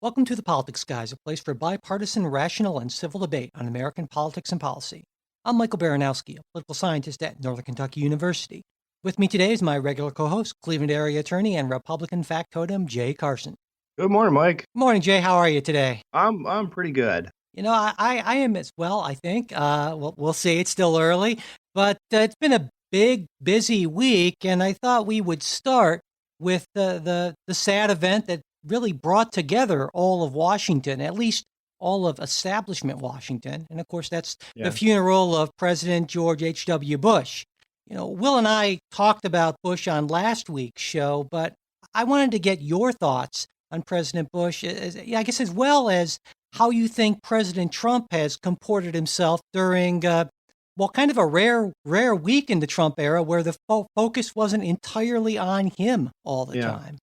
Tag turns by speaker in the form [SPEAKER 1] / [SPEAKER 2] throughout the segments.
[SPEAKER 1] Welcome to the Politics Guys, a place for bipartisan, rational, and civil debate on American politics and policy. I'm Michael Baranowski, a political scientist at Northern Kentucky University. With me today is my regular co-host, Cleveland area attorney and Republican factotum, Jay Carson.
[SPEAKER 2] Good morning, Mike.
[SPEAKER 1] Morning, Jay. How are you today?
[SPEAKER 2] I'm pretty good.
[SPEAKER 1] I am as well, I think. We'll see. It's still early, but it's been a big, busy week, and I thought we would start with the sad event that really brought together all of Washington, at least all of establishment Washington. And of course, that's the
[SPEAKER 2] Yeah.
[SPEAKER 1] funeral of President George H.W. Bush. Will and I talked about Bush on last week's show, but I wanted to get your thoughts on President Bush, I guess, as well as how you think President Trump has comported himself during, kind of a rare week in the Trump era where the focus wasn't entirely on him all the
[SPEAKER 2] Yeah.
[SPEAKER 1] time.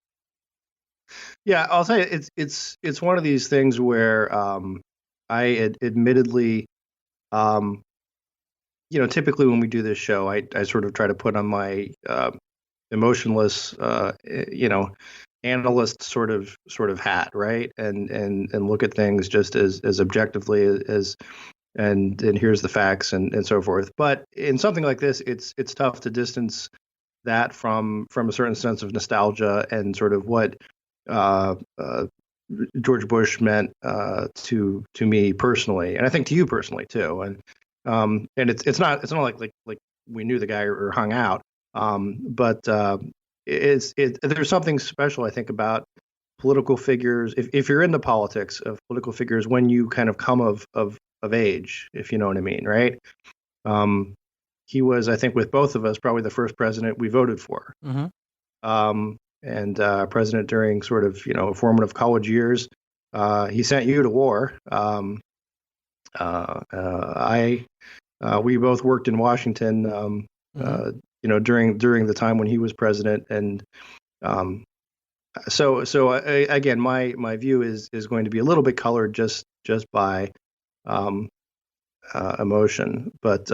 [SPEAKER 2] Yeah, I'll say it's one of these things where admittedly, um, typically when we do this show, I sort of try to put on my emotionless, analyst sort of hat, right? And look at things just as objectively as and here's the facts and so forth. But in something like this, it's tough to distance that from a certain sense of nostalgia and sort of what uh, uh, George Bush meant to me personally, and I think to you personally too. And it's not like we knew the guy or hung out, but there's something special I think about political figures. If you're into politics of political figures when you kind of come of age, if you know what I mean, right? Um, he was, I think, with both of us, probably the first president we voted for.
[SPEAKER 1] Mm-hmm.
[SPEAKER 2] And president during sort of formative college years. He sent you to war. I We both worked in Washington. During the time when he was president, and um, again, my view is going to be a little bit colored just by um, emotion, but.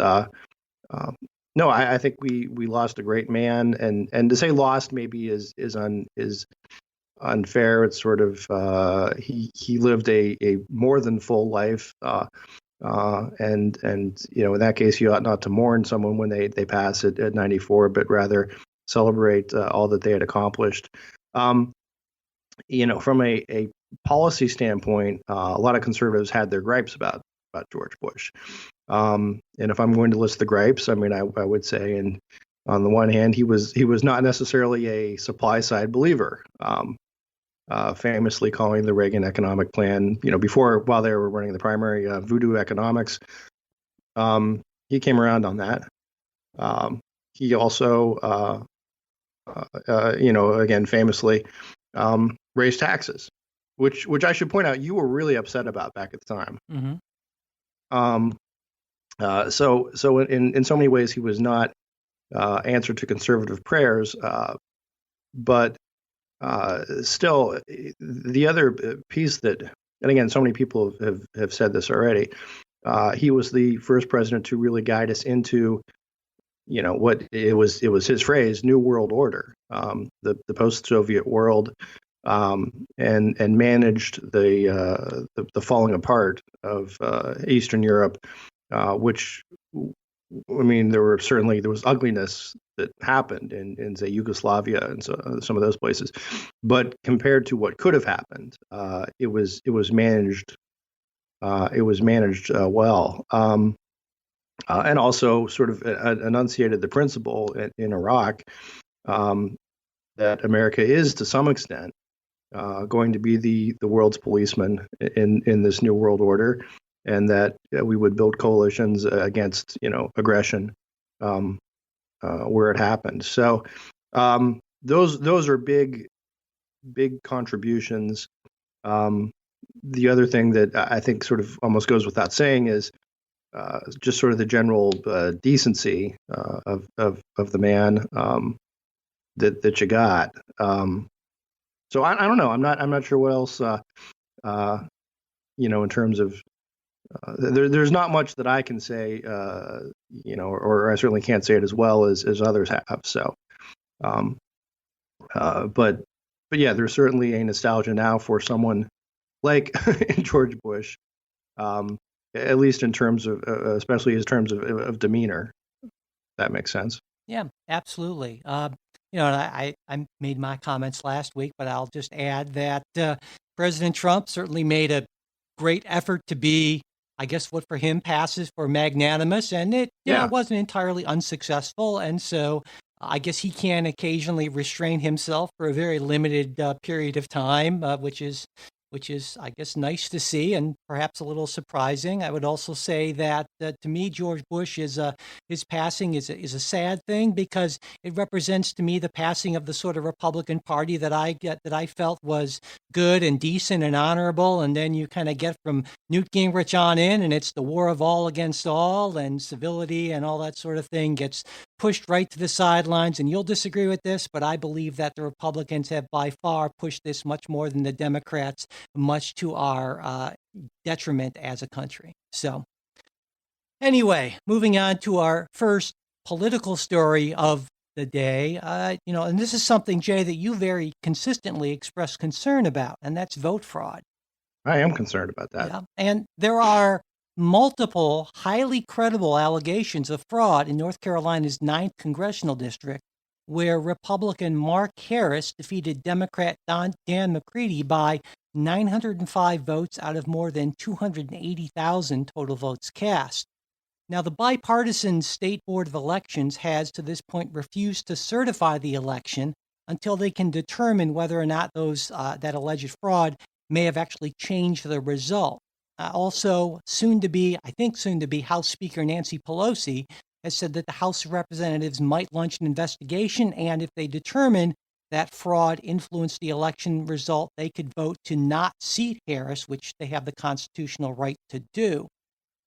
[SPEAKER 2] No, I think we lost a great man, and to say lost maybe is unfair. It's sort of he lived a more than full life, and in that case, you ought not to mourn someone when they pass at 94, but rather celebrate all that they had accomplished. Um, from a policy standpoint, a lot of conservatives had their gripes about George Bush. And if I'm going to list the gripes, I mean, I would say, and on the one hand, he was not necessarily a supply side believer, famously calling the Reagan economic plan, while they were running the primary, voodoo economics. He came around on that. He also, again, famously raised taxes, which I should point out you were really upset about back at the time.
[SPEAKER 1] Mm-hmm.
[SPEAKER 2] So in so many ways, he was not answer to conservative prayers, but still, the other piece that, and again, so many people have said this already, he was the first president to really guide us into, what it was his phrase, New World Order, the post-Soviet world, and managed the falling apart of Eastern Europe. Which, I mean, there was ugliness that happened in say Yugoslavia and some of those places, but compared to what could have happened, it was managed. It was managed well, and also sort of enunciated the principle in Iraq, that America is to some extent going to be the world's policeman in this new world order, and that we would build coalitions against, aggression where it happened. So those are big contributions. The other thing that I think sort of almost goes without saying is just sort of the general decency of the man that you got. So I don't know. I'm not sure what else. In terms of there's not much that I can say, or I certainly can't say it as well as others have. So, but yeah, there's certainly a nostalgia now for someone like George Bush, um, at least in terms of, especially in terms of demeanor. That makes sense.
[SPEAKER 1] Yeah, absolutely. And I made my comments last week, but I'll just add that President Trump certainly made a great effort to be, I guess, what for him passes for magnanimous, and it
[SPEAKER 2] Yeah.
[SPEAKER 1] wasn't entirely unsuccessful. And so I guess he can occasionally restrain himself for a very limited period of time, which is, I guess, nice to see and perhaps a little surprising. I would also say that to me, George Bush his passing is a sad thing because it represents to me the passing of the sort of Republican Party that I felt was good and decent and honorable, and then you kind of get from Newt Gingrich on in, and it's the war of all against all, and civility and all that sort of thing gets pushed right to the sidelines. And you'll disagree with this, but I believe that the Republicans have by far pushed this much more than the Democrats, much to our detriment as a country. So anyway, moving on to our first political story of the day, and this is something, Jay, that you very consistently express concern about, and that's vote fraud.
[SPEAKER 2] I am concerned about that.
[SPEAKER 1] Yeah, and there are multiple highly credible allegations of fraud in North Carolina's 9th congressional district, where Republican Mark Harris defeated Democrat Dan McCready by 905 votes out of more than 280,000 total votes cast. Now, the bipartisan State Board of Elections has, to this point, refused to certify the election until they can determine whether or not that alleged fraud may have actually changed the result. Also, soon to be House Speaker Nancy Pelosi has said that the House of Representatives might launch an investigation, and if they determine that fraud influenced the election result, they could vote to not seat Harris, which they have the constitutional right to do.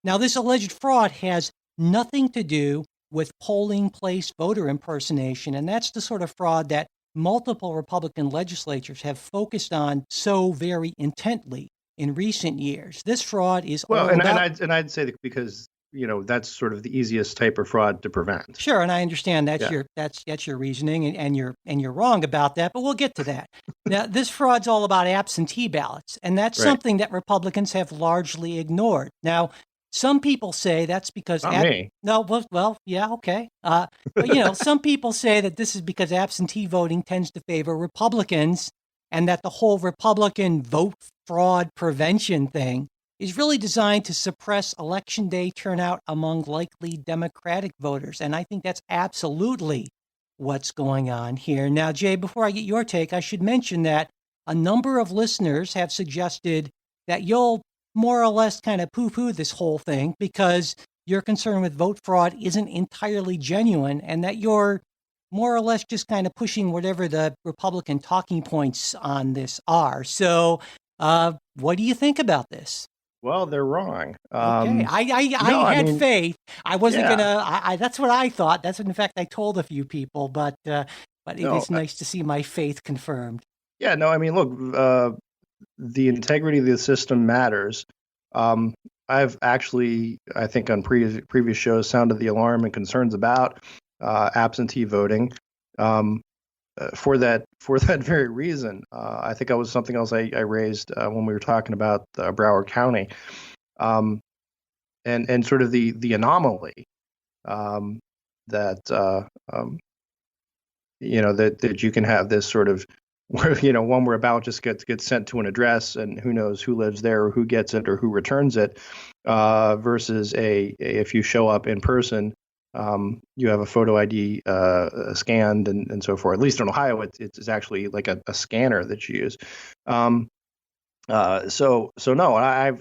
[SPEAKER 1] Now, this alleged fraud has nothing to do with polling place voter impersonation, and that's the sort of fraud that multiple Republican legislatures have focused on so very intently in recent years. This fraud is
[SPEAKER 2] well, I'd say that because that's sort of the easiest type of fraud to prevent.
[SPEAKER 1] Sure, and I understand that's your reasoning, and you're wrong about that, but we'll get to that. Now, this fraud's all about absentee ballots, and that's something that Republicans have largely ignored. Now, some people say that's because yeah, okay. But some people say that this is because absentee voting tends to favor Republicans, and that the whole Republican vote fraud prevention thing is really designed to suppress election day turnout among likely Democratic voters. And I think that's absolutely what's going on here. Now, Jay, before I get your take, I should mention that a number of listeners have suggested that you'll more or less kind of poo-poo this whole thing because your concern with vote fraud isn't entirely genuine, and that you're more or less just kind of pushing whatever the Republican talking points on this are. So what do you think about this?
[SPEAKER 2] Well, they're wrong.
[SPEAKER 1] Okay, I had faith. I wasn't gonna. That's what I thought. That's what, in fact, I told a few people. But it is nice to see my faith confirmed.
[SPEAKER 2] Yeah. No. I mean, look. The integrity of the system matters. I've actually, I think, on previous shows, sounded the alarm and concerns about absentee voting. For that very reason, I think that was something else I raised when we were talking about Broward County, and sort of the anomaly that that you can have this sort of where one where a ballot just gets sent to an address and who knows who lives there or who gets it or who returns it, versus if you show up in person. You have a photo ID scanned and so forth. At least in Ohio, it's actually like a scanner that you use. So no, I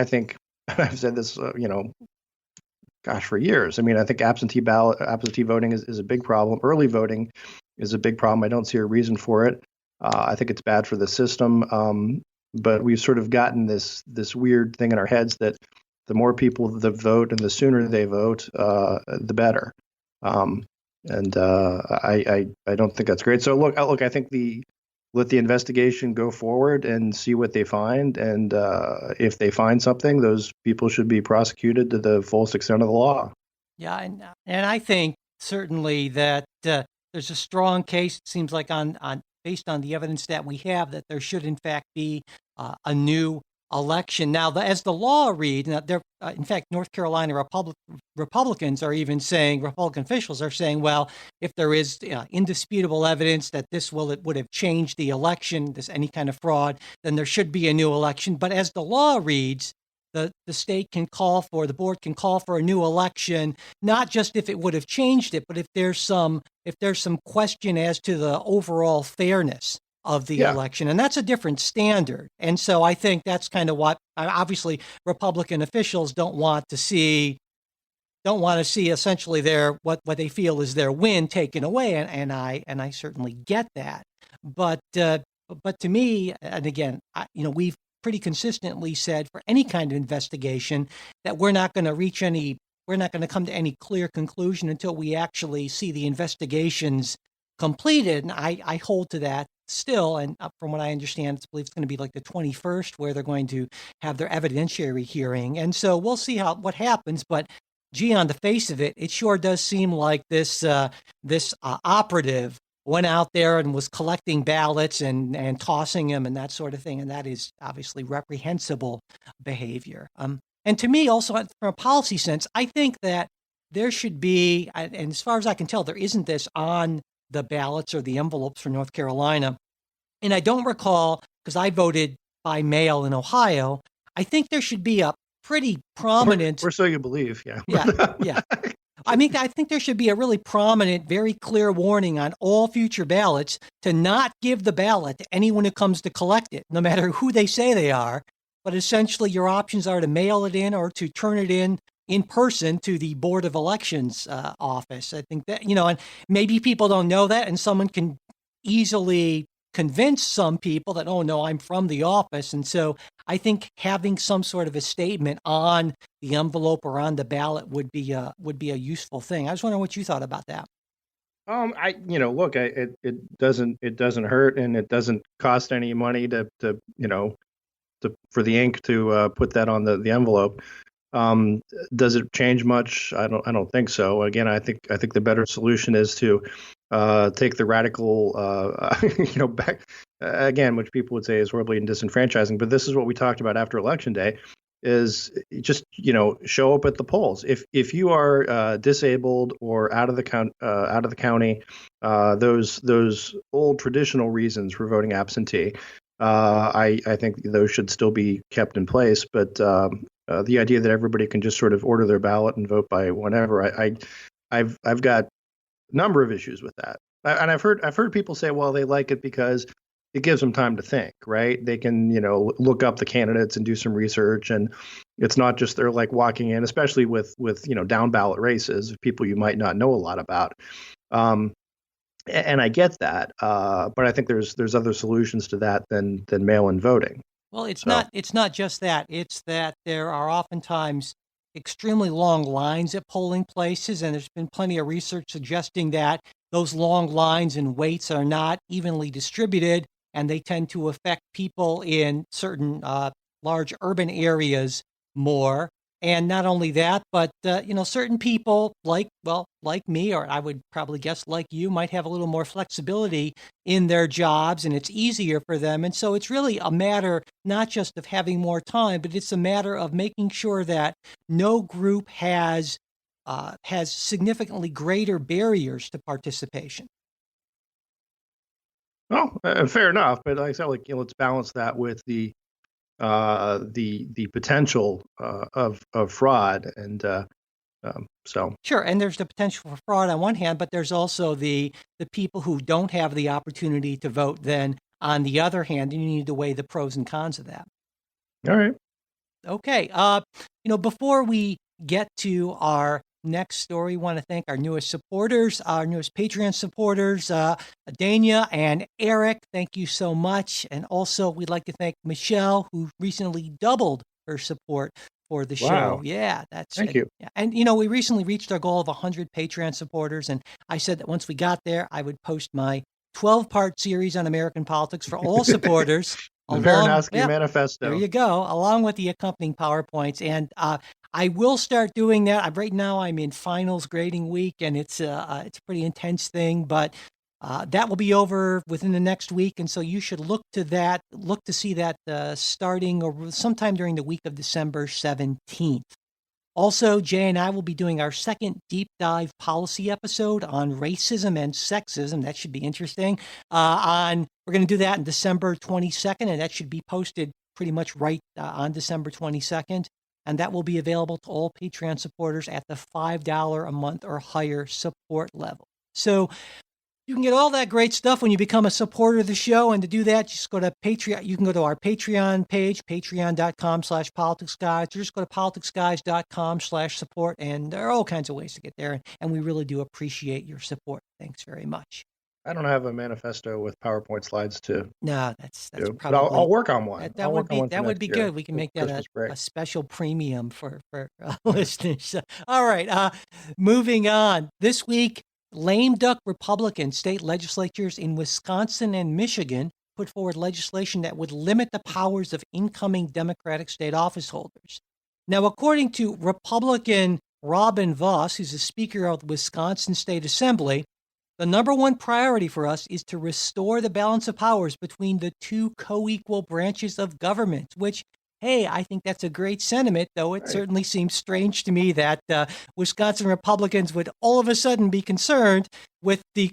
[SPEAKER 2] think I've said this, for years. I mean, I think absentee voting is a big problem. Early voting is a big problem. I don't see a reason for it. I think it's bad for the system. But we've sort of gotten this weird thing in our heads that the more people that vote and the sooner they vote, the better. I don't think that's great. So look, I think let the investigation go forward and see what they find. And if they find something, those people should be prosecuted to the fullest extent of the law.
[SPEAKER 1] Yeah, and I think certainly that there's a strong case, it seems like, on based on the evidence that we have, that there should in fact be a new election. Now, as the law reads, in fact, North Carolina Republicans are even saying, Republican officials are saying, well, if there is indisputable evidence that it would have changed the election, any kind of fraud, then there should be a new election. But as the law reads, the board can call for a new election, not just if it would have changed it, but if there's some question as to the overall fairness of the election. And that's a different standard. And so I think that's kind of what, obviously, Republican officials don't want to see essentially what they feel is their win taken away. And I certainly get that. But to me, and again, we've pretty consistently said for any kind of investigation that we're not going to come to any clear conclusion until we actually see the investigations completed. And I hold to that still. And from what I understand, I believe it's going to be like the 21st where they're going to have their evidentiary hearing. And so we'll see what happens. But gee, on the face of it, it sure does seem like this operative went out there and was collecting ballots and tossing them and that sort of thing. And that is obviously reprehensible behavior. And to me, also, from a policy sense, I think that there should be, and as far as I can tell, there isn't this on the ballots or the envelopes for North Carolina. And I don't recall, because I voted by mail in Ohio, I think there should be a pretty prominent...
[SPEAKER 2] Or so you believe, yeah.
[SPEAKER 1] Yeah. I think there should be a really prominent, very clear warning on all future ballots to not give the ballot to anyone who comes to collect it, no matter who they say they are. But essentially, your options are to mail it in or to turn it in person to the Board of Elections office. I think that, and maybe people don't know that, and someone can easily convince some people that, oh, no, I'm from the office. And so I think having some sort of a statement on the envelope or on the ballot would be a useful thing. I was wondering what you thought about that.
[SPEAKER 2] Look, it doesn't hurt, and it doesn't cost any money for the ink to put that on the envelope. Does it change much? I don't think so. Again, I think the better solution is to take the radical, back again, which people would say is horribly disenfranchising. But this is what we talked about after Election Day: is just show up at the polls. If you are disabled or out of the county, those old traditional reasons for voting absentee, I think those should still be kept in place. But the idea that everybody can just sort of order their ballot and vote by whenever, I've got a number of issues with that. And I've heard people say, well, they like it because it gives them time to think, right? They can, look up the candidates and do some research, and it's not just they're like walking in, especially with down ballot races, people you might not know a lot about. And I get that, but I think there's other solutions to that than mail-in voting.
[SPEAKER 1] Well, it's not just that. It's that there are oftentimes extremely long lines at polling places, and there's been plenty of research suggesting that those long lines and waits are not evenly distributed, and they tend to affect people in certain large urban areas more. And not only that, but certain people like me, or I would probably guess like you, might have a little more flexibility in their jobs, and it's easier for them. And so it's really a matter not just of having more time, but it's a matter of making sure that no group has significantly greater barriers to participation.
[SPEAKER 2] Well, fair enough, but like I said, let's balance that with the potential of fraud, and so
[SPEAKER 1] sure. And there's the potential for fraud on one hand, but there's also the people who don't have the opportunity to vote. Then on the other hand, you need to weigh the pros and cons of that.
[SPEAKER 2] All right.
[SPEAKER 1] Okay. Before we get to our next story, we want to thank our newest supporters, our newest Patreon supporters, Dania and Eric. Thank you so much. And also, we'd like to thank Michelle, who recently doubled her support for the show.
[SPEAKER 2] Wow.
[SPEAKER 1] Yeah,
[SPEAKER 2] thank you.
[SPEAKER 1] Yeah. And, we recently reached our goal of 100 Patreon supporters. And I said that once we got there, I would post my 12-part series on American politics for all supporters.
[SPEAKER 2] The Baranowski Manifesto.
[SPEAKER 1] There you go, along with the accompanying PowerPoints. And I will start doing that. Right now I'm in finals grading week, and it's a pretty intense thing. But That will be over within the next week, and so you should look to see that starting or sometime during the week of December 17th. Also, Jay and I will be doing our second deep dive policy episode on racism and sexism. That should be interesting. We're going to do that on December 22nd, and that should be posted pretty much right on December 22nd. And that will be available to all Patreon supporters at the $5 a month or higher support level. So you can get all that great stuff when you become a supporter of the show. And to do that, just go to Patreon. You can go to our Patreon page, patreon.com/politicsguys, or just go to politicsguys.com/support. And there are all kinds of ways to get there. And we really do appreciate your support. Thanks very much.
[SPEAKER 2] I don't have a manifesto with PowerPoint slides to.
[SPEAKER 1] No, that's
[SPEAKER 2] do,
[SPEAKER 1] probably.
[SPEAKER 2] But I'll work on one.
[SPEAKER 1] That would be good. We can make that a special premium for listeners. All right, moving on. This week, lame duck Republican state legislatures in Wisconsin and Michigan put forward legislation that would limit the powers of incoming Democratic state office holders. Now, according to Republican Robin Vos, who's the Speaker of the Wisconsin State Assembly, the number one priority for us is to restore the balance of powers between the two co-equal branches of government, which, hey, I think that's a great sentiment, though it certainly seems strange to me that Wisconsin Republicans would all of a sudden be concerned with the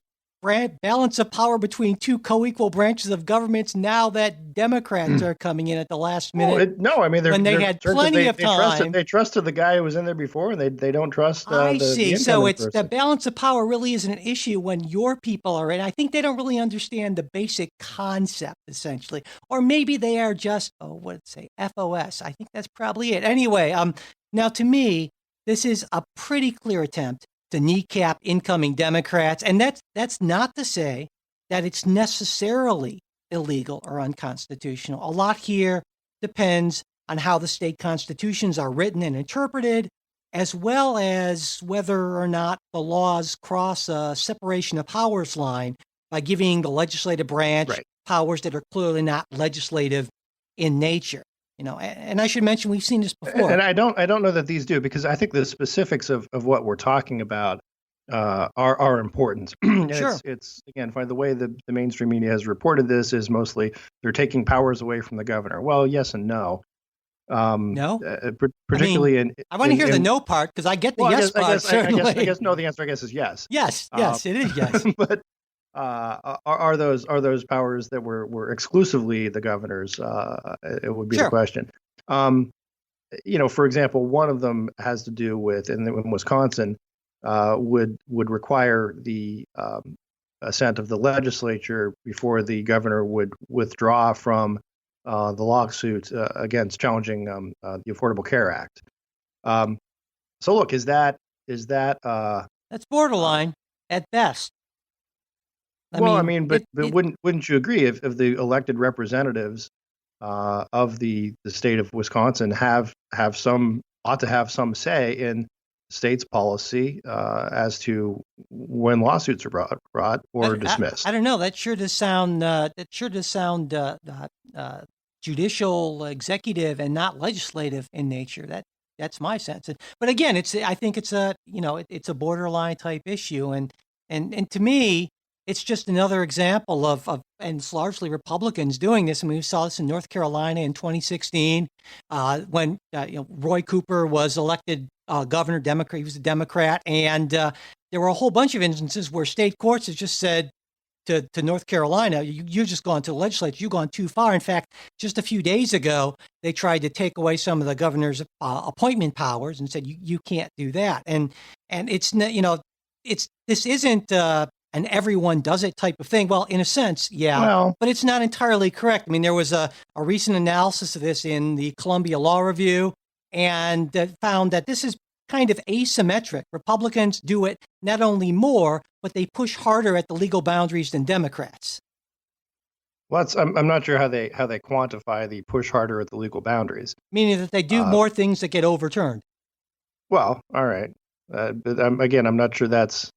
[SPEAKER 1] balance of power between two co-equal branches of governments now that Democrats are coming in at the last minute.
[SPEAKER 2] When
[SPEAKER 1] they had plenty of time.
[SPEAKER 2] They trusted the guy who was in there before, and they don't trust
[SPEAKER 1] the so it's person. The balance of power really isn't an issue when your people are in. I think they don't really understand the basic concept, essentially. Or maybe they are just, FOS. I think that's probably it. Anyway, now to me, this is a pretty clear attempt to kneecap incoming Democrats. And that's not to say that it's necessarily illegal or unconstitutional. A lot here depends on how the state constitutions are written and interpreted, as well as whether or not the laws cross a separation of powers line by giving the legislative branch powers that are clearly not legislative in nature. And I should mention, we've seen this before.
[SPEAKER 2] And I don't know that these do, because I think the specifics of what we're talking about are important.
[SPEAKER 1] Sure.
[SPEAKER 2] It's again, the way the mainstream media has reported this is mostly they're taking powers away from the governor. Well, yes and no.
[SPEAKER 1] No,
[SPEAKER 2] particularly
[SPEAKER 1] I want to hear the no part, because I get the yes part.
[SPEAKER 2] I guess no. The answer, I guess, is yes.
[SPEAKER 1] Yes, it is yes.
[SPEAKER 2] But are those powers that were exclusively the governor's? It would be the question. For example, one of them has to do with in Wisconsin would require the assent of the legislature before the governor would withdraw from the lawsuit against challenging the Affordable Care Act. So look, is that
[SPEAKER 1] that's borderline at best.
[SPEAKER 2] But wouldn't you agree if the elected representatives of the state of Wisconsin ought to have some say in the state's policy as to when lawsuits are brought or dismissed?
[SPEAKER 1] I don't know. That sure does sound judicial, executive, and not legislative in nature. That's my sense. But again, I think it's a borderline type issue, and to me, it's just another example of and it's largely Republicans doing this. I mean, we saw this in North Carolina in 2016 when Roy Cooper was elected governor, Democrat. He was a Democrat, and there were a whole bunch of instances where state courts have just said to North Carolina, you've just gone to the legislature, you've gone too far. In fact, just a few days ago, they tried to take away some of the governor's appointment powers and said you can't do that. And it's this isn't an everyone does it type of thing. Well, in a sense, but it's not entirely correct. I mean, there was a recent analysis of this in the Columbia Law Review, and found that this is kind of asymmetric. Republicans do it not only more, but they push harder at the legal boundaries than Democrats.
[SPEAKER 2] Well, I'm not sure how they quantify the push harder at the legal boundaries.
[SPEAKER 1] Meaning that they do more things that get overturned.
[SPEAKER 2] Well, all right. But I'm not sure that's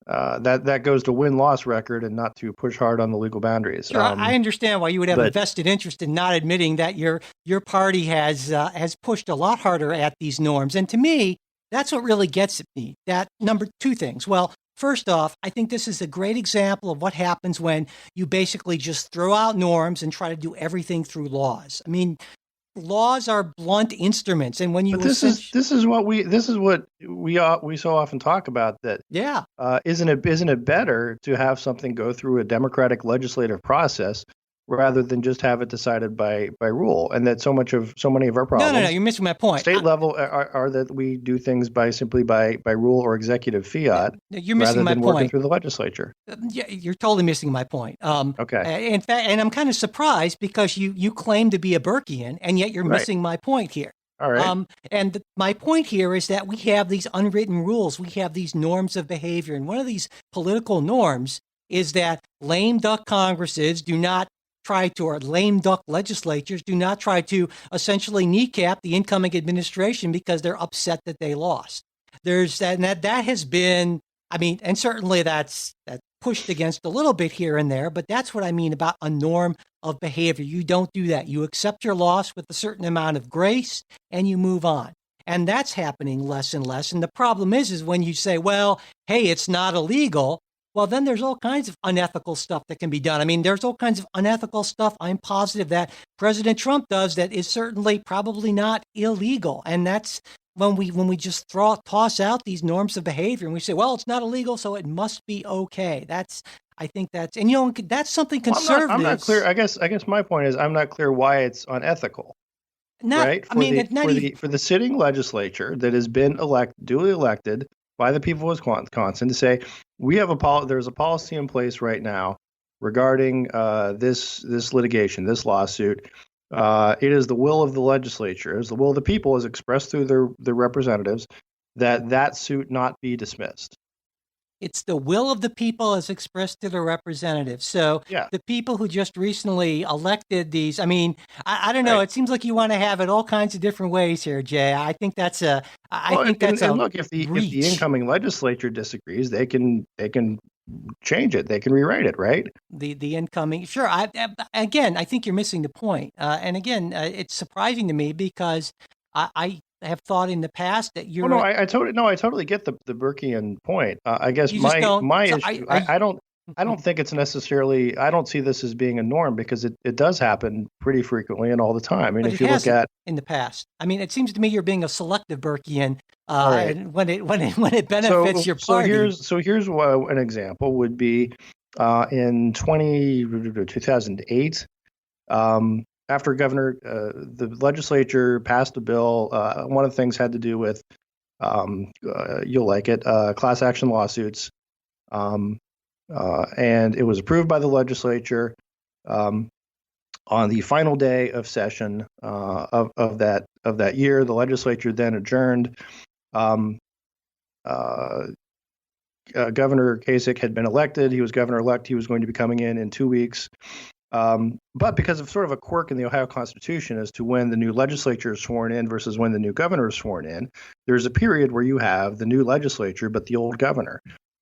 [SPEAKER 2] that goes to win-loss record and not to push hard on the legal boundaries.
[SPEAKER 1] Sure, I understand why you would have a vested interest in not admitting that your party has pushed a lot harder at these norms. And to me, that's what really gets at me. That two things. Well, first off, I think this is a great example of what happens when you basically just throw out norms and try to do everything through laws. I mean, laws are blunt instruments, and when
[SPEAKER 2] But
[SPEAKER 1] you
[SPEAKER 2] this is what we so often talk about. That
[SPEAKER 1] yeah,
[SPEAKER 2] isn't it better to have something go through a democratic legislative process rather than just have it decided by rule? And that so many of our
[SPEAKER 1] no,
[SPEAKER 2] problems,
[SPEAKER 1] you're missing my point.
[SPEAKER 2] state level, are that we do things simply by rule or executive fiat
[SPEAKER 1] You're missing
[SPEAKER 2] rather
[SPEAKER 1] my
[SPEAKER 2] than working
[SPEAKER 1] point.
[SPEAKER 2] through the legislature.
[SPEAKER 1] Yeah, you're totally missing my point.
[SPEAKER 2] Okay,
[SPEAKER 1] In fact, and I'm kind of surprised because you claim to be a Burkean, and yet you're
[SPEAKER 2] right.
[SPEAKER 1] missing my point here.
[SPEAKER 2] All right.
[SPEAKER 1] My point here is that we have these unwritten rules, we have these norms of behavior, and one of these political norms is that lame duck Congresses do not try to, or lame duck legislatures do not try to essentially kneecap the incoming administration because they're upset that they lost. There's that, and that has been, I mean, and certainly that's pushed against a little bit here and there, but that's what I mean about a norm of behavior. You don't do that. You accept your loss with a certain amount of grace and you move on. And that's happening less and less. And the problem is when you say, well, hey, it's not illegal, well, then there's all kinds of unethical stuff that can be done. I mean, there's all kinds of unethical stuff I'm positive that President Trump does that is certainly probably not illegal. And that's when we just toss out these norms of behavior and we say, well, it's not illegal, so it must be okay. I think that's, and that's something conservatives.
[SPEAKER 2] I'm not clear. I guess my point is I'm not clear why it's unethical. Right? For the sitting legislature that has been duly elected by the people of Wisconsin to say there's a policy in place right now regarding this litigation, this lawsuit. It is the will of the legislature, is the will of the people, as expressed through their representatives, that suit not be dismissed.
[SPEAKER 1] It's the will of the people as expressed to the representatives. So the people who just recently elected these, I mean, I don't know. Right. It seems like you want to have it all kinds of different ways here, Jay. I think that's look,
[SPEAKER 2] if the incoming legislature disagrees, they can change it. They can rewrite it, right?
[SPEAKER 1] The incoming, sure. I think you're missing the point. And again, it's surprising to me because I have thought in the past that you're.
[SPEAKER 2] Well, I totally get the Burkean point. I guess my issue. I don't think it's necessarily. I don't see this as being a norm because it does happen pretty frequently and all the time. I mean, if you look at
[SPEAKER 1] in the past, I mean, it seems to me you're being a selective Burkean when it benefits your party.
[SPEAKER 2] So here's an example would be in 2008. After the legislature passed a bill. One of the things had to do with, you'll like it, class action lawsuits. And it was approved by the legislature on the final day of session of that year. The legislature then adjourned. Governor Kasich had been elected. He was governor-elect. He was going to be coming in 2 weeks. But because of sort of a quirk in the Ohio Constitution as to when the new legislature is sworn in versus when the new governor is sworn in, there's a period where you have the new legislature but the old governor.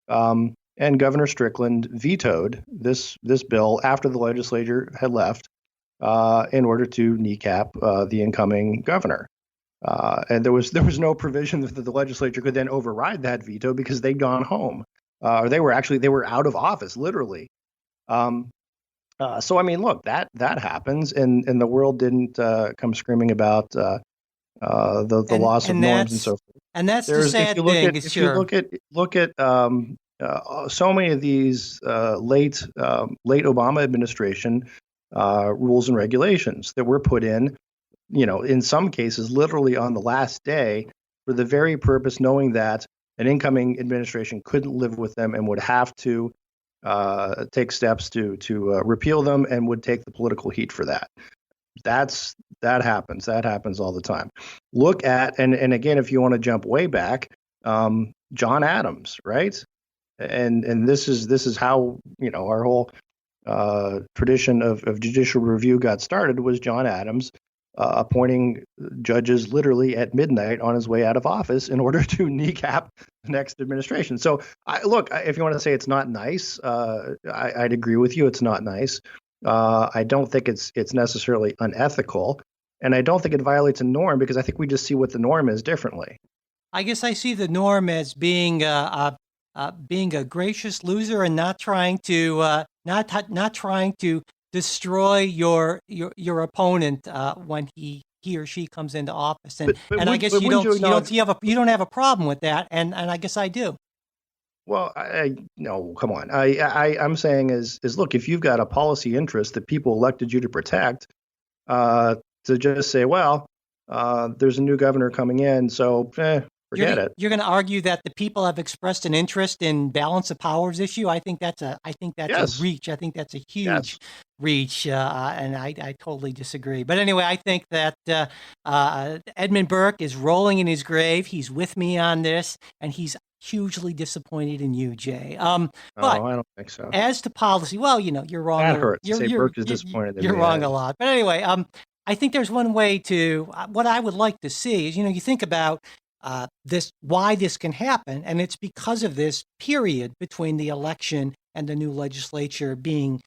[SPEAKER 2] And Governor Strickland vetoed this bill after the legislature had left in order to kneecap the incoming governor. And there was no provision that the legislature could then override that veto because they'd gone home, or they were out of office, literally. So I mean, look, that happens, and the world didn't come screaming about the loss of norms and so forth.
[SPEAKER 1] And that's the sad thing.
[SPEAKER 2] If you look at so many of these late Obama administration rules and regulations that were put in, in some cases, literally on the last day, for the very purpose, knowing that an incoming administration couldn't live with them and would have to take steps to repeal them and would take the political heat for that. That happens. That happens all the time. Look at and again, if you want to jump way back, John Adams, right? And this is how our whole tradition of judicial review got started was John Adams appointing judges literally at midnight on his way out of office in order to kneecap the next administration. So, if you want to say it's not nice, I'd agree with you. It's not nice. I don't think it's necessarily unethical, and I don't think it violates a norm because I think we just see what the norm is differently.
[SPEAKER 1] I guess I see the norm as being being a gracious loser and not trying to not trying to destroy your opponent when he or she comes into office. And I guess you don't have a problem with that, and I guess I do.
[SPEAKER 2] Well, no, come on. I'm saying is look, if you've got a policy interest that people elected you to protect, to just say, well, there's a new governor coming in, so forget it.
[SPEAKER 1] You're going to argue that the people have expressed an interest in balance of powers issue. I think that's
[SPEAKER 2] Yes.
[SPEAKER 1] a reach. I think that's a huge
[SPEAKER 2] Yes.
[SPEAKER 1] reach, and I totally disagree. But anyway, I think that Edmund Burke is rolling in his grave. He's with me on this, and he's hugely disappointed in you, Jay. But
[SPEAKER 2] I don't think so.
[SPEAKER 1] As to policy, well, you're wrong.
[SPEAKER 2] That hurts. Burke is disappointed in me.
[SPEAKER 1] You're wrong a lot. But anyway, I think there's one way to what I would like to see is, you think about why this can happen, and it's because of this period between the election and the new legislature being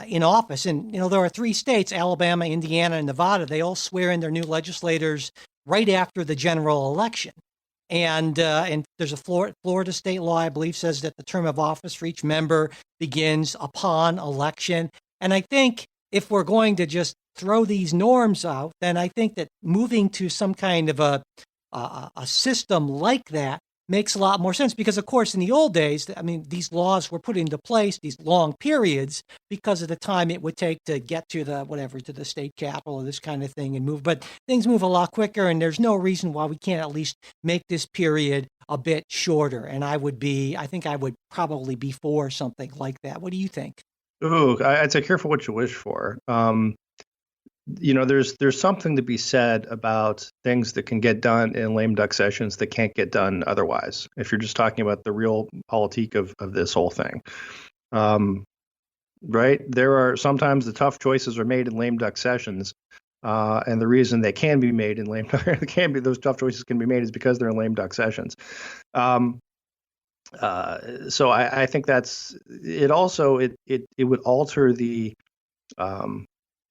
[SPEAKER 1] in office. And there are 3 states: Alabama, Indiana, and Nevada. They all swear in their new legislators right after the general election. And there's a Florida state law, I believe, says that the term of office for each member begins upon election. And I think if we're going to just throw these norms out, then I think that moving to some kind of a system like that makes a lot more sense. Because, of course, in the old days, these laws were put into place, these long periods, because of the time it would take to get to the state capitol or this kind of thing and move. But things move a lot quicker, and there's no reason why we can't at least make this period a bit shorter. And I think I would probably be for something like that. What do you think?
[SPEAKER 2] Ooh, I'd say careful what you wish for. There's something to be said about things that can get done in lame duck sessions that can't get done otherwise. If you're just talking about the real politique of this whole thing, right? There are sometimes the tough choices are made in lame duck sessions, and the reason they can be made in lame duck those tough choices can be made is because they're in lame duck sessions. So I think that's it. Also, it would alter the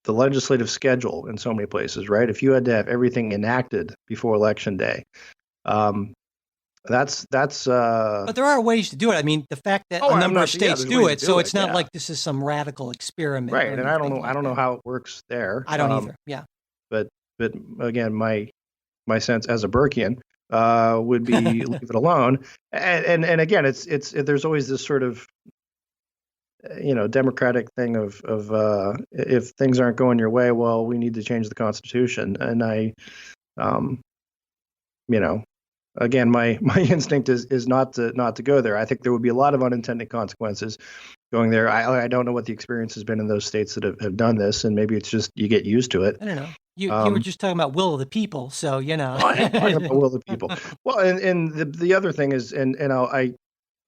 [SPEAKER 2] legislative schedule in so many places, right? If you had to have everything enacted before Election Day, that's.
[SPEAKER 1] But there are ways to do it. The fact that a number of states do it, so it's not like this is some radical experiment,
[SPEAKER 2] right? And I don't know how it works there.
[SPEAKER 1] I don't either. Yeah.
[SPEAKER 2] But again, my sense as a Burkean would be leave it alone. And again, it's there's always this sort of democratic thing of if things aren't going your way, well, we need to change the Constitution. And again, my instinct is not to go there. I think there would be a lot of unintended consequences going there. I don't know what the experience has been in those states that have done this, and maybe it's just you get used to it.
[SPEAKER 1] I don't know. You were just talking about will of the people, so
[SPEAKER 2] I am talking about will of the people. Well, and the other thing is, and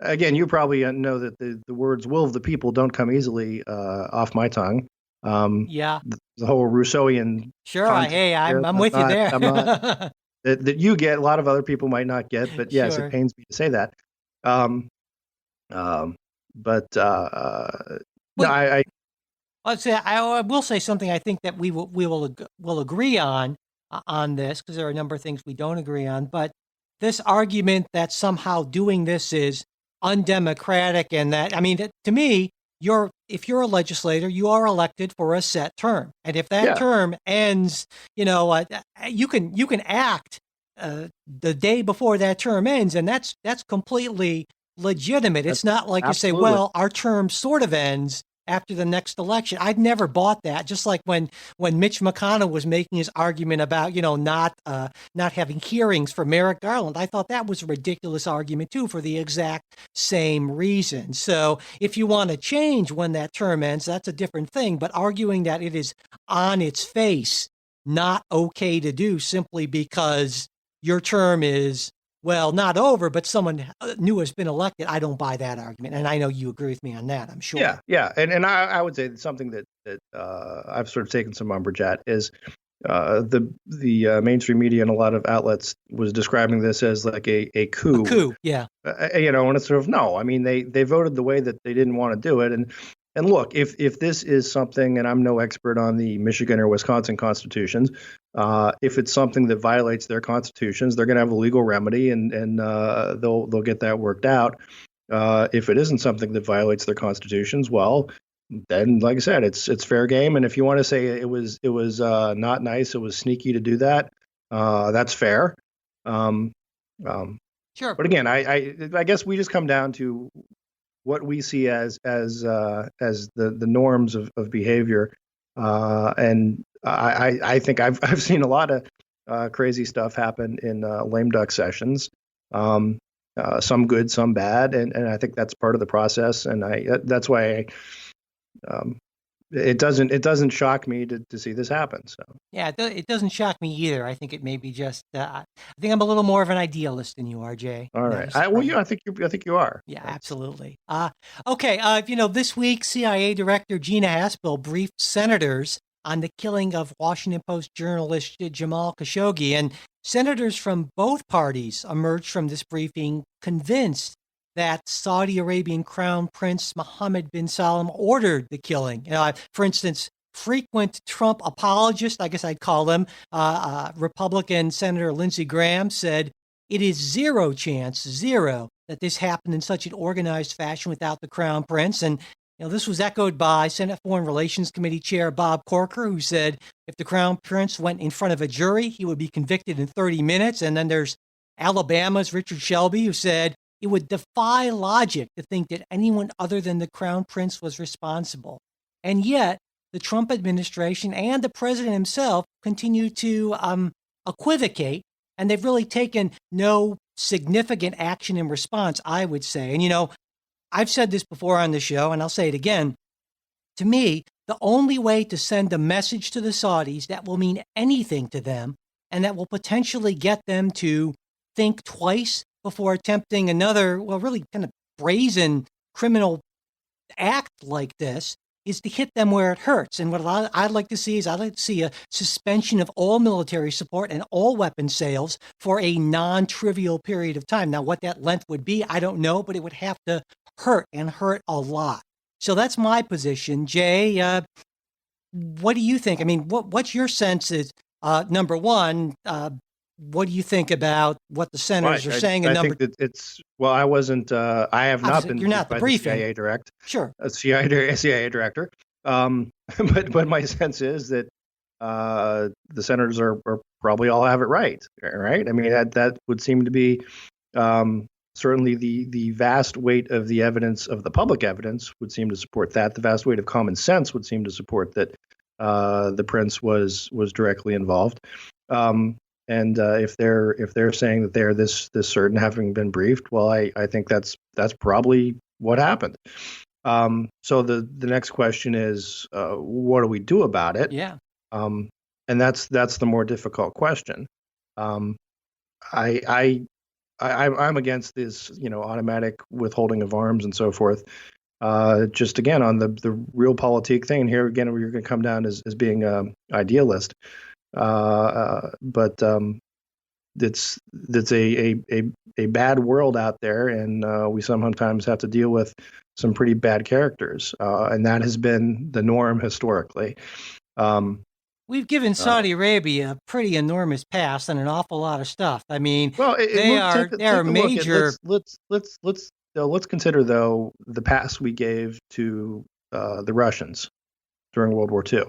[SPEAKER 2] again, you probably know that the words "will of the people" don't come easily off my tongue.
[SPEAKER 1] Yeah.
[SPEAKER 2] The whole Rousseauian.
[SPEAKER 1] Sure. I'm with you there.
[SPEAKER 2] I'm not, that you get, a lot of other people might not get, but yes,
[SPEAKER 1] Sure.
[SPEAKER 2] It pains me to say that.
[SPEAKER 1] I will say something. I think that we will agree on this, because there are a number of things we don't agree on. But this argument that somehow doing this is undemocratic, and that to me, if you're a legislator, you are elected for a set term, and if that term ends, you can act the day before that term ends, and that's completely legitimate. It's not like
[SPEAKER 2] absolutely.
[SPEAKER 1] You say, well, our term sort of ends after the next election. I've never bought that. Just like when Mitch McConnell was making his argument about, not having hearings for Merrick Garland, I thought that was a ridiculous argument too, for the exact same reason. So if you want to change when that term ends, that's a different thing. But arguing that it is on its face not okay to do simply because your term is, well, not over, but someone new has been elected, I don't buy that argument. And I know you agree with me on that, I'm sure.
[SPEAKER 2] Yeah. And I would say something that I've sort of taken some umbrage at is the mainstream media and a lot of outlets was describing this as like a coup.
[SPEAKER 1] A coup, yeah.
[SPEAKER 2] And it's sort of, no, they voted the way that they didn't want to do it. And look, if this is something, and I'm no expert on the Michigan or Wisconsin constitutions, if it's something that violates their constitutions, they're going to have a legal remedy, and they'll get that worked out. If it isn't something that violates their constitutions, well, then, like I said, it's fair game. And if you want to say it was not nice, it was sneaky to do that, that's fair. Um, um,
[SPEAKER 1] Sure.
[SPEAKER 2] but again, I guess we just come down to what we see as the norms of behavior, and I think I've seen a lot of crazy stuff happen in lame duck sessions. Um, some good, some bad, and I think that's part of the process. And that's why um, it doesn't shock me to see this happen. So
[SPEAKER 1] Yeah, it doesn't shock me either. I think it may be just, I think I'm a little more of an idealist than you are, Jay.
[SPEAKER 2] all
[SPEAKER 1] That
[SPEAKER 2] right,
[SPEAKER 1] is the
[SPEAKER 2] well,
[SPEAKER 1] problem.
[SPEAKER 2] I think you are.
[SPEAKER 1] Yeah, absolutely. Okay. This week, CIA Director Gina Haspel briefed senators on the killing of Washington Post journalist Jamal Khashoggi, and senators from both parties emerged from this briefing convinced that Saudi Arabian Crown Prince Mohammed bin Salman ordered the killing. For instance, frequent Trump apologist, I guess I'd call him, Republican Senator Lindsey Graham said, "It is zero chance, zero, that this happened in such an organized fashion without the Crown Prince." And this was echoed by Senate Foreign Relations Committee Chair Bob Corker, who said if the Crown Prince went in front of a jury, he would be convicted in 30 minutes. And then there's Alabama's Richard Shelby, who said it would defy logic to think that anyone other than the Crown Prince was responsible. And yet, the Trump administration and the president himself continue to equivocate, and they've really taken no significant action in response, I would say. And, I've said this before on the show, and I'll say it again. To me, the only way to send a message to the Saudis that will mean anything to them and that will potentially get them to think twice before attempting another, well, really kind of brazen criminal act like this is to hit them where it hurts. And what I'd like to see is I'd like to see a suspension of all military support and all weapon sales for a non-trivial period of time. Now, what that length would be, I don't know, but it would have to hurt and hurt a lot. So that's my position. Jay, what do you think? I mean, what's your sense is, number one, what do you think about what the senators are saying? And
[SPEAKER 2] I think that I wasn't, I have not been
[SPEAKER 1] you're not
[SPEAKER 2] briefed
[SPEAKER 1] the
[SPEAKER 2] by the
[SPEAKER 1] briefing.
[SPEAKER 2] CIA direct,
[SPEAKER 1] Sure.
[SPEAKER 2] CIA director. But my sense is that the senators are probably all have it right. I mean, that would seem to be certainly the vast weight of the evidence of the public evidence would seem to support that. The vast weight of common sense would seem to support that the prince was directly involved. And if they're saying that they're this certain, having been briefed, well, I think that's probably what happened. So the next question is, what do we do about it?
[SPEAKER 1] Yeah.
[SPEAKER 2] And that's the more difficult question. I'm against this, automatic withholding of arms and so forth. Just again on the realpolitik thing. And here again, we're going to come down as being an idealist. But it's a bad world out there, and we sometimes have to deal with some pretty bad characters, and that has been the norm historically.
[SPEAKER 1] We've given Saudi Arabia a pretty enormous pass on an awful lot of stuff. I mean,
[SPEAKER 2] well,
[SPEAKER 1] they are major.
[SPEAKER 2] Let's consider though the pass we gave to the Russians during World War II.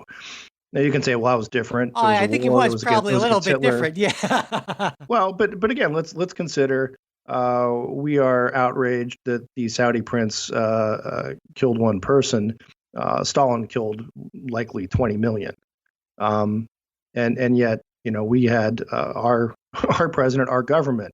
[SPEAKER 2] Now you can say, well, that was different.
[SPEAKER 1] I think it was probably a little bit different. Yeah.
[SPEAKER 2] Well, but again, let's consider we are outraged that the Saudi prince killed one person. Stalin killed likely 20 million. And yet, we had our president, our government,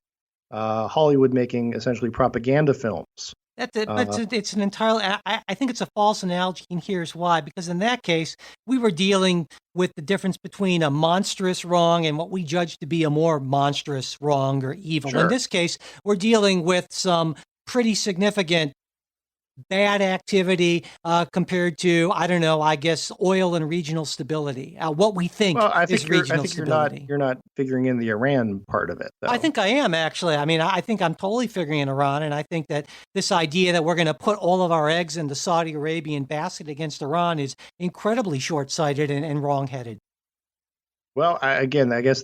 [SPEAKER 2] Hollywood making essentially propaganda films.
[SPEAKER 1] That's it. But it's an entirely, I think it's a false analogy, and here's why. Because in that case, we were dealing with the difference between a monstrous wrong and what we judge to be a more monstrous wrong or evil.
[SPEAKER 2] Sure.
[SPEAKER 1] In this case, we're dealing with some pretty significant bad activity compared to, I don't know, I guess oil and regional stability. What we think is regional stability.
[SPEAKER 2] You're not figuring in the Iran part of it, though.
[SPEAKER 1] I think I am, actually. I mean, I think I'm totally figuring in Iran, and I think that this idea that we're going to put all of our eggs in the Saudi Arabian basket against Iran is incredibly short-sighted and wrong-headed.
[SPEAKER 2] Well, I guess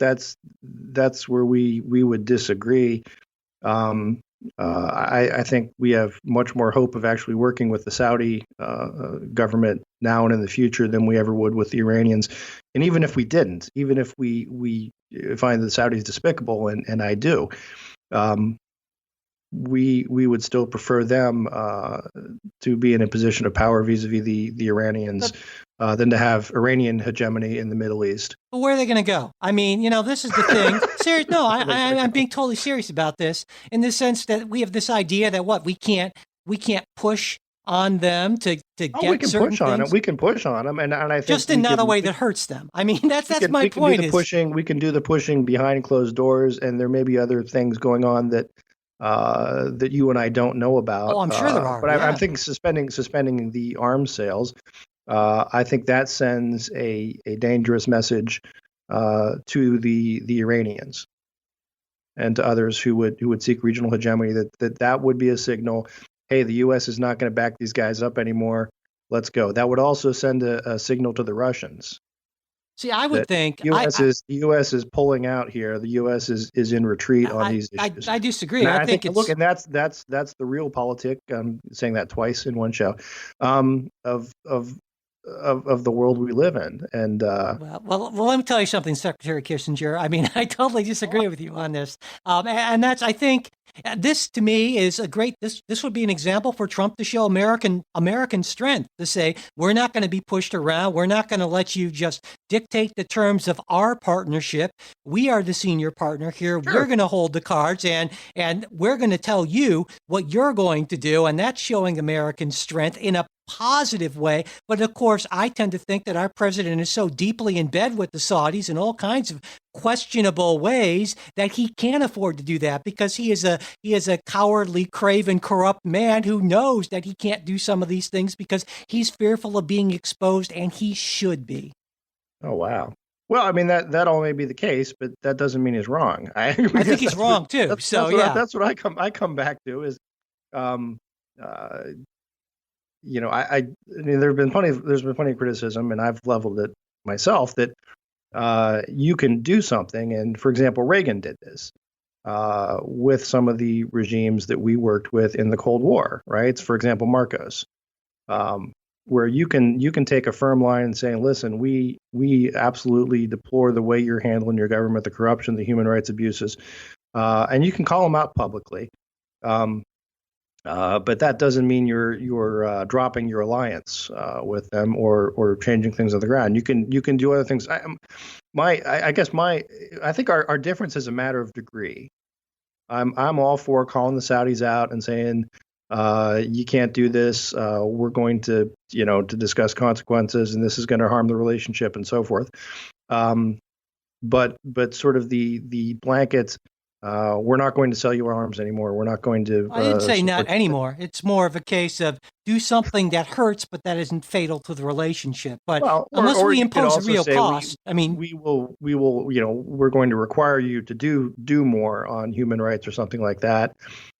[SPEAKER 2] that's where we would disagree. I think we have much more hope of actually working with the Saudi government now and in the future than we ever would with the Iranians. And even if we didn't, even if we find the Saudis despicable, and I do, um, we would still prefer them to be in a position of power vis-a-vis the Iranians than to have Iranian hegemony in the Middle East.
[SPEAKER 1] But where are they going to go? I mean, this is the thing. Serious? No, I'm being totally serious about this in the sense that we have this idea that we can't push on them to get
[SPEAKER 2] we can
[SPEAKER 1] certain
[SPEAKER 2] push on
[SPEAKER 1] things.
[SPEAKER 2] it. We can push on them, and I think
[SPEAKER 1] Just in not a way that hurts them. I mean, that's my point.
[SPEAKER 2] We can do the pushing behind closed doors, and there may be other things going on that that you and I don't know about.
[SPEAKER 1] Oh, I'm sure there are.
[SPEAKER 2] But I'm thinking suspending the arms sales. I think that sends a dangerous message to the Iranians and to others who would seek regional hegemony. That would be a signal. Hey, the U.S. is not going to back these guys up anymore. Let's go. That would also send a signal to the Russians.
[SPEAKER 1] See, I would think
[SPEAKER 2] the U.S. is pulling out here. The U.S. is in retreat on these issues.
[SPEAKER 1] I disagree.
[SPEAKER 2] And I think it's, look, and that's the real politic. I'm saying that twice in one show, of the world we live in. And
[SPEAKER 1] well, let me tell you something, Secretary Kissinger. I mean, I totally disagree with you on this. And that's, I think, this to me is a great. This would be an example for Trump to show American strength, to say we're not going to be pushed around. We're not going to let you just dictate the terms of our partnership. We are the senior partner here. Sure. We're going to hold the cards, and we're going to tell you what you're going to do, and that's showing American strength in a positive way. But of course, I tend to think that our president is so deeply in bed with the Saudis in all kinds of questionable ways that he can't afford to do that, because he is a cowardly, craven, corrupt man who knows that he can't do some of these things because he's fearful of being exposed, and he should be.
[SPEAKER 2] Oh, wow. Well, I mean, that all may be the case, but that doesn't mean he's wrong. I
[SPEAKER 1] think he's wrong too.
[SPEAKER 2] That's what I come back to is, I mean, there's been plenty of criticism, and I've leveled it myself, that you can do something. And for example, Reagan did this with some of the regimes that we worked with in the Cold War, right? For example, Marcos, where you can take a firm line and say, listen, we absolutely deplore the way you're handling your government, the corruption, the human rights abuses, and you can call them out publicly. But that doesn't mean you're dropping your alliance with them or changing things on the ground. You can do other things. I think our difference is a matter of degree. I'm all for calling the Saudis out and saying you can't do this. We're going to to discuss consequences, and this is going to harm the relationship and so forth. But sort of the blanket. We're not going to sell you our arms anymore. We're not going to.
[SPEAKER 1] I didn't say not anymore. It's more of a case of do something that hurts, but that isn't fatal to the relationship. But unless we impose a real cost, we will. We're going to require you to do more on human rights or something like that.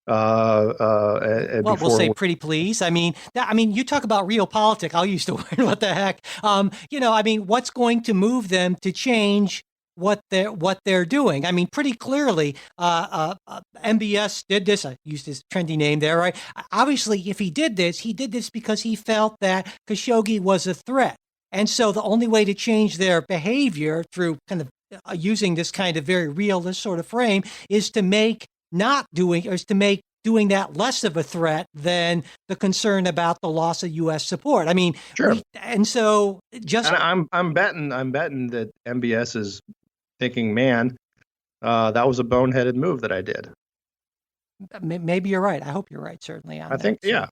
[SPEAKER 1] We'll say pretty please. I mean, you talk about realpolitik. I'll use the word. What the heck? What's going to move them to change what they're doing? I mean, pretty clearly, MBS did this. I used his trendy name there, right? Obviously, if he did this because he felt that Khashoggi was a threat. And so the only way to change their behavior through kind of using this kind of very realist sort of frame is to make doing that less of a threat than the concern about the loss of U.S. support. I mean,
[SPEAKER 2] sure.
[SPEAKER 1] I'm
[SPEAKER 2] betting that MBS is thinking, man, that was a boneheaded move that I did.
[SPEAKER 1] Maybe you're right. I hope you're right. Certainly,
[SPEAKER 2] I think, yeah.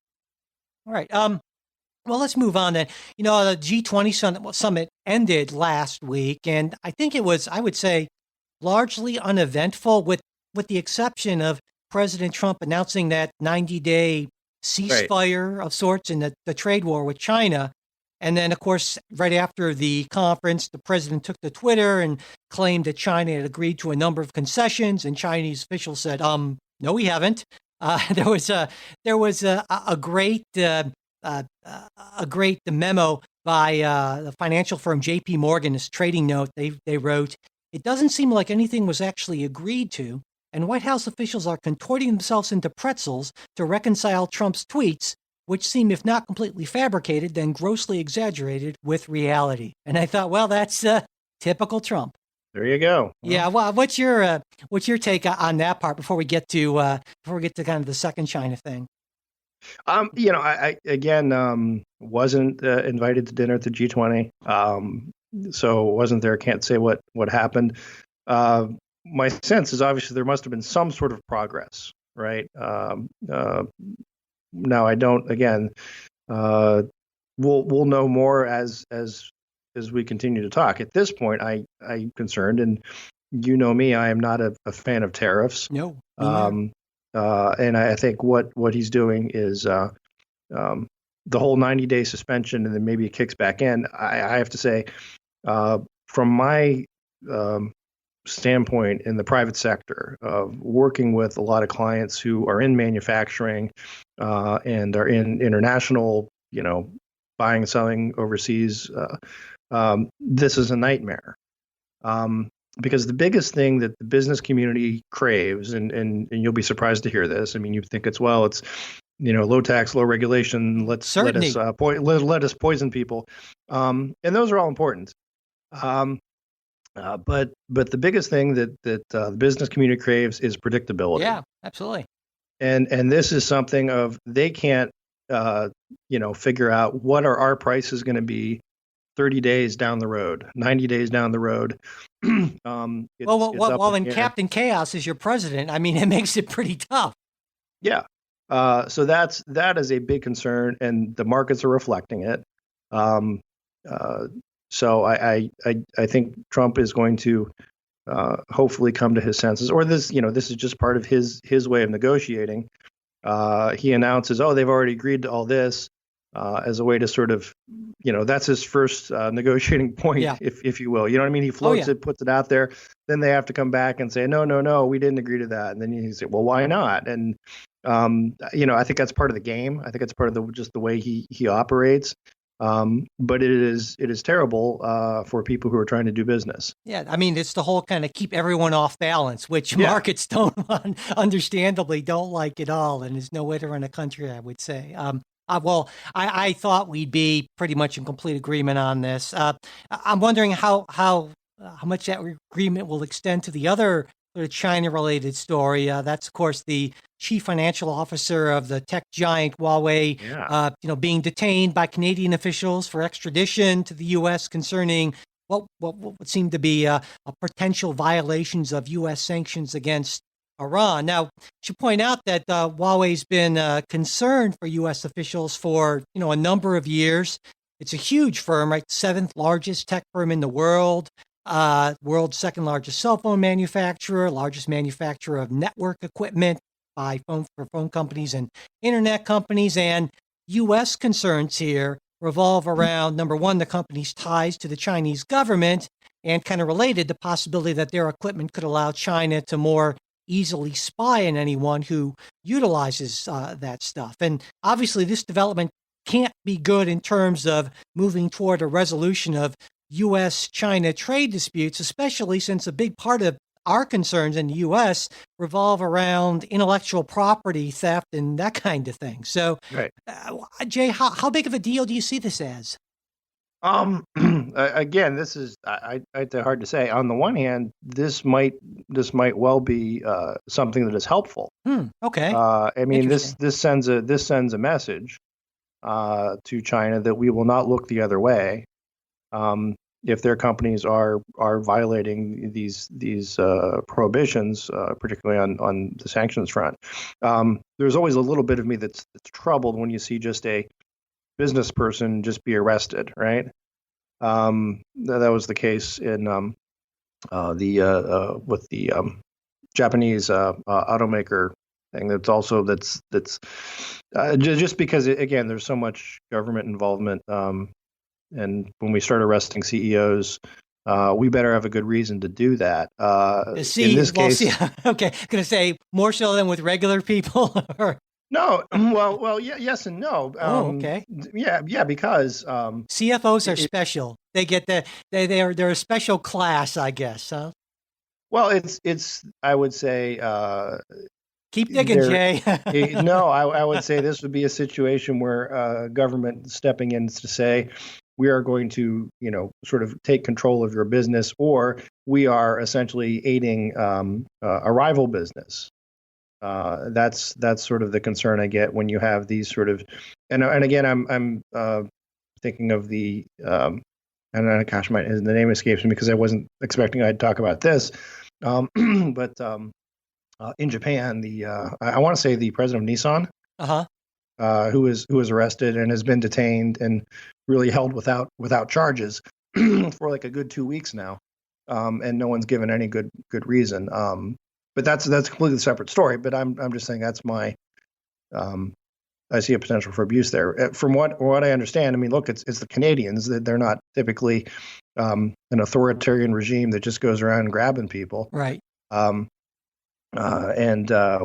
[SPEAKER 1] All right. Well, let's move on then. The G20 summit ended last week, and I think it was, I would say, largely uneventful, with the exception of President Trump announcing that 90-day ceasefire of sorts in the trade war with China. And then, of course, right after the conference, the president took to Twitter and claimed that China had agreed to a number of concessions, and Chinese officials said, no, we haven't. There was a great memo by the financial firm J.P. Morgan, this trading note they wrote. It doesn't seem like anything was actually agreed to. and White House officials are contorting themselves into pretzels to reconcile Trump's tweets, which seem, if not completely fabricated, then grossly exaggerated with reality. And I thought, well, that's typical Trump.
[SPEAKER 2] There you go.
[SPEAKER 1] Yeah. Well, what's your take on that part before we get to kind of the second China thing?
[SPEAKER 2] I again wasn't invited to dinner at the G20, so wasn't there. Can't say what happened. My sense is obviously there must have been some sort of progress, right? Now I don't. Again, we'll know more as we continue to talk. At this point, I'm concerned, and you know me, I am not a fan of tariffs.
[SPEAKER 1] No.
[SPEAKER 2] And I think what he's doing is the whole 90-day suspension, and then maybe it kicks back in. I have to say, from my standpoint in the private sector, of working with a lot of clients who are in manufacturing and are in international, buying and selling overseas, this is a nightmare. Because the biggest thing that the business community craves, and you'll be surprised to hear this. I mean, you think it's low tax, low regulation. Let us poison people, and those are all important. But the biggest thing that the business community craves is predictability.
[SPEAKER 1] Yeah, absolutely.
[SPEAKER 2] And this is something of they can't figure out what are our prices going to be 30 days down the road, 90 days down the road.
[SPEAKER 1] When Captain Chaos is your president, I mean, it makes it pretty tough.
[SPEAKER 2] Yeah. So that is a big concern, and the markets are reflecting it. So I think Trump is going to hopefully come to his senses, or this is just part of his way of negotiating. He announces, they've already agreed to all this. As a way to sort of, that's his first negotiating point, if you will. You know what I mean? He floats it, puts it out there. Then they have to come back and say, no, we didn't agree to that. And then you say, well, why not? And, I think that's part of the game. I think it's part of just the way he operates. But it is terrible for people who are trying to do business.
[SPEAKER 1] Yeah, I mean, it's the whole kind of keep everyone off balance, which markets understandably don't like at all. And there's no way to run a country, I would say. I thought we'd be pretty much in complete agreement on this. I'm wondering how much that agreement will extend to the other sort of China-related story. That's, of course, the chief financial officer of the tech giant Huawei, being detained by Canadian officials for extradition to the U.S. concerning what would seem to be a potential violations of U.S. sanctions against Iran. Now, I should point out that Huawei's been a concern for U.S. officials for, a number of years. It's a huge firm, right? Seventh largest tech firm in the world, world's second largest cell phone manufacturer, largest manufacturer of network equipment for phone companies and internet companies. And U.S. concerns here revolve around, number one, the company's ties to the Chinese government, and kind of related, the possibility that their equipment could allow China to more easily spy on anyone who utilizes that stuff. And obviously, this development can't be good in terms of moving toward a resolution of U.S.-China trade disputes, especially since a big part of our concerns in the U.S. revolve around intellectual property theft and that kind of thing. So,
[SPEAKER 2] right.
[SPEAKER 1] Jay, how big of a deal do you see this as?
[SPEAKER 2] Again, this is it's hard to say. On the one hand, this might well be something that is helpful.
[SPEAKER 1] Okay.
[SPEAKER 2] I mean, this sends a message to China that we will not look the other way if their companies are violating these prohibitions, particularly on the sanctions front. There's always a little bit of me that's troubled when you see just a business person just be arrested, right? That was the case in with the Japanese automaker thing. That's just because again, there's so much government involvement, and when we start arresting CEOs, we better have a good reason to do that. In this case,
[SPEAKER 1] okay, going to say more so than with regular people.
[SPEAKER 2] No, well, yeah, yes and no.
[SPEAKER 1] Okay.
[SPEAKER 2] Yeah, because
[SPEAKER 1] CFOs are special. They get they're a special class, I guess. Huh?
[SPEAKER 2] Well, it's I would say
[SPEAKER 1] Keep digging,
[SPEAKER 2] there.
[SPEAKER 1] Jay.
[SPEAKER 2] No, I would say this would be a situation where government stepping in to say we are going to, sort of take control of your business, or we are essentially aiding a rival business. That's sort of the concern I get when you have these sort of, and again, I'm thinking of the, and gosh, the name escapes me because I wasn't expecting I'd talk about this, but in Japan, I want to say the president of Nissan,
[SPEAKER 1] Uh-huh.
[SPEAKER 2] who was arrested and has been detained and really held without charges for like a good 2 weeks now, and no one's given any good reason. But that's a completely separate story. But I'm just saying that's my I see a potential for abuse there. From what I understand, I mean, look, it's the Canadians that they're not typically an authoritarian regime that just goes around grabbing people.
[SPEAKER 1] Right.
[SPEAKER 2] And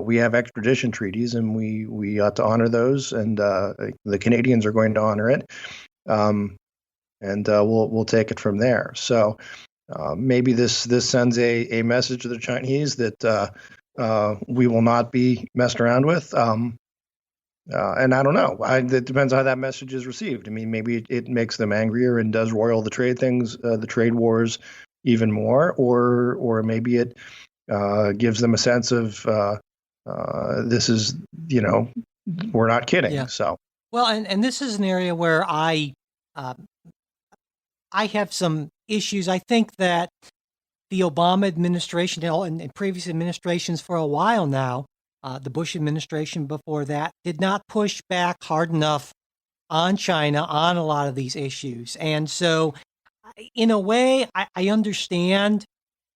[SPEAKER 2] we have extradition treaties, and we ought to honor those. And the Canadians are going to honor it, and we'll take it from there. So maybe this sends a message to the Chinese that we will not be messed around with. And I don't know. It depends how that message is received. I mean, maybe it makes them angrier and does roil the trade wars even more, or maybe it gives them a sense of this is, we're not kidding.
[SPEAKER 1] Yeah.
[SPEAKER 2] So
[SPEAKER 1] well, and this is an area where I have some issues. I think that the Obama administration and previous administrations for a while now, the Bush administration before that, did not push back hard enough on China on a lot of these issues. And so, in a way, I understand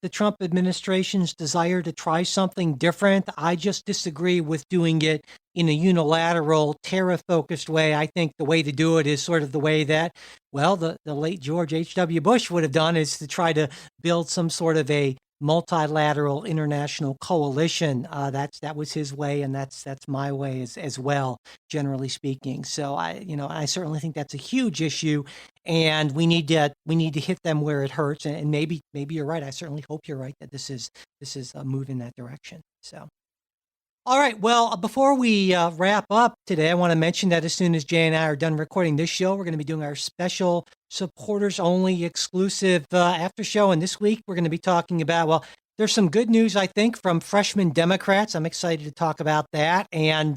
[SPEAKER 1] the Trump administration's desire to try something different. I just disagree with doing it in a unilateral, tariff-focused way. I think the way to do it is sort of the way that, well, the late George H.W. Bush would have done, is to try to build some sort of a multilateral international coalition. That was his way, and that's my way as well, generally speaking. So I certainly think that's a huge issue, and we need to hit them where it hurts. And maybe you're right. I certainly hope you're right that this is a move in that direction. So. All right. Well, before we wrap up today, I want to mention that as soon as Jay and I are done recording this show, we're going to be doing our special supporters-only exclusive after show. And this week, we're going to be talking about, well, there's some good news, I think, from freshman Democrats. I'm excited to talk about that. And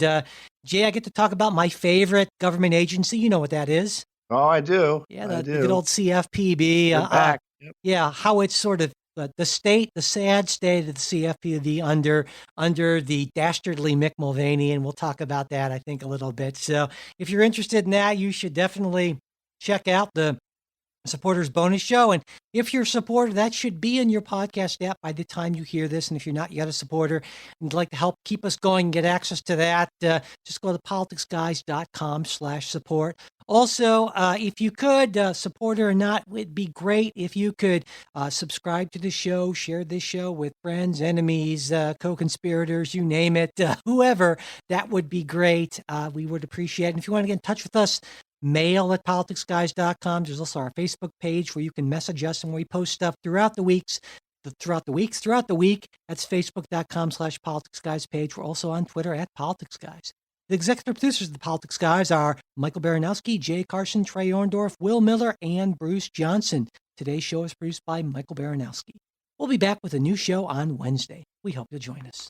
[SPEAKER 1] Jay, I get to talk about my favorite government agency. You know what that is?
[SPEAKER 2] Oh, I do.
[SPEAKER 1] Yeah, the good old CFPB.
[SPEAKER 2] Back. Yep.
[SPEAKER 1] Yeah, how it's sort of the sad state of the CFPB under the dastardly Mick Mulvaney, and we'll talk about that, I think, a little bit. So if you're interested in that, you should definitely check out the supporters bonus show. And if you're a supporter, that should be in your podcast app by the time you hear this. And if you're not yet a supporter and you'd like to help keep us going and get access to that, just go to politicsguys.com/support. Also, if you could, supporter or not, it'd be great if you could subscribe to the show, share this show with friends, enemies, co-conspirators, you name it, whoever. That would be great. We would appreciate it. And if you want to get in touch with us, mail@politicsguys.com. There's also our Facebook page where you can message us, and we post stuff throughout the week. That's facebook.com/politicsguys page. We're also on Twitter @politicsguys. The executive producers of the Politics Guys are Michael Baranowski, Jay Carson, Trey Orndorff, Will Miller, and Bruce Johnson. Today's show is produced by Michael Baranowski. We'll be back with a new show on Wednesday. We hope you'll join us.